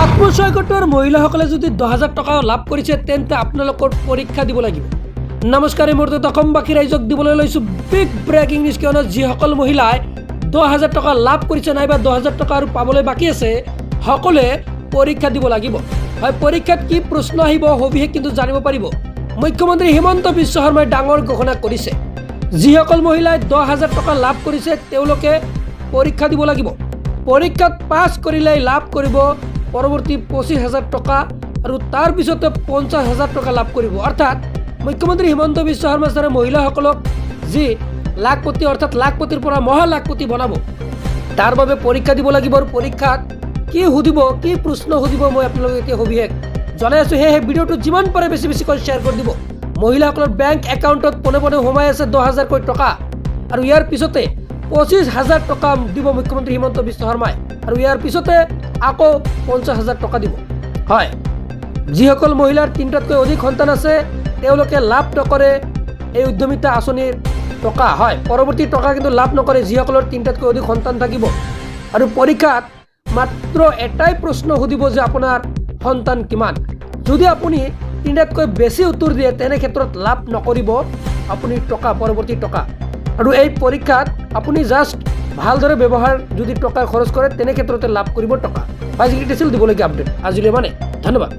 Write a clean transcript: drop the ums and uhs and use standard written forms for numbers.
আত্মসহায়ক মহিলাসকলে যদি 10,000 টকা লাভ কৰিছে তেন্তে আপোনালোকৰ পৰীক্ষা দিব লাগিব। নমস্কাৰ, এই মুহূৰ্তত অসমবাসী ৰাইজক দিবলৈ লৈছোঁ বিগ ব্ৰেকিং নিউজ। কিয়নো যিসকল মহিলাই 10,000 টকা লাভ কৰিছে নাইবা 10,000 টকা আৰু পাবলৈ বাকী আছে সকলোৱে পৰীক্ষা দিব লাগিব। হয়, পৰীক্ষাত কি প্ৰশ্ন আহিব সবিশেষ কিন্তু জানিব পাৰিব। মুখ্যমন্ত্ৰী হিমন্ত বিশ্ব শৰ্মাই ডাঙৰ ঘোষণা কৰিছে। যিসকল মহিলাই 10,000 টকা লাভ কৰিছে তেওঁলোকে পৰীক্ষা দিব লাগিব। পৰীক্ষাত পাছ কৰিলে লাভ কৰিব পৰৱৰ্তী 25,000 টকা আৰু তাৰ পিছতে 50,000 টকা লাভ কৰিব। অৰ্থাৎ মুখ্যমন্ত্ৰী হিমন্ত বিশ্ব শৰ্মা ছাৰে মহিলাসকলক যি লাখপতি অৰ্থাৎ লাখপতিৰ পৰা মহা লাখপতি বনাব তাৰ বাবে পৰীক্ষা দিব লাগিব। আৰু পৰীক্ষাত কি সুধিব, কি প্ৰশ্ন সুধিব মই আপোনালোকক এতিয়া সবিশেষ জনাই আছোঁ। সেয়েহে ভিডিঅ'টো যিমান পাৰে বেছিকৈ শ্বেয়াৰ কৰি দিব। মহিলাসকলৰ বেংক একাউণ্টত পোনে পোনে সোমাই আছে 10,000কৈ টকা আৰু ইয়াৰ পিছতে 25,000 টকা দিব মুখ্যমন্ত্ৰী হিমন্ত বিশ্ব শৰ্মাই আৰু ইয়াৰ পিছতে আকৌ 50,000 টকা দিব। হয়, যিসকল মহিলাৰ 3টাতকৈ অধিক সন্তান আছে তেওঁলোকে লাভ নকৰে এই উদ্যমিতা আঁচনিৰ টকা। হয়, পৰৱৰ্তী টকা কিন্তু লাভ নকৰে যিসকলৰ 3টাতকৈ অধিক সন্তান থাকিব। আৰু পৰীক্ষাত মাত্ৰ এটাই প্ৰশ্ন সুধিব যে আপোনাৰ সন্তান কিমান। যদি আপুনি 3টাতকৈ বেছি উত্তৰ দিয়ে তেনে ক্ষেত্ৰত লাভ নকৰিব আপুনি টকা, পৰৱৰ্তী টকা। আৰু এই পৰীক্ষাত আপুনি জাষ্ট ভালদৰে ব্যৱহাৰ যদি টকা খৰচ কৰে তেনে ক্ষেত্ৰতে লাভ কৰিব টকা। আজিকালি দিবলগীয়া আপডেট আজিলৈ ধন্যবাদ।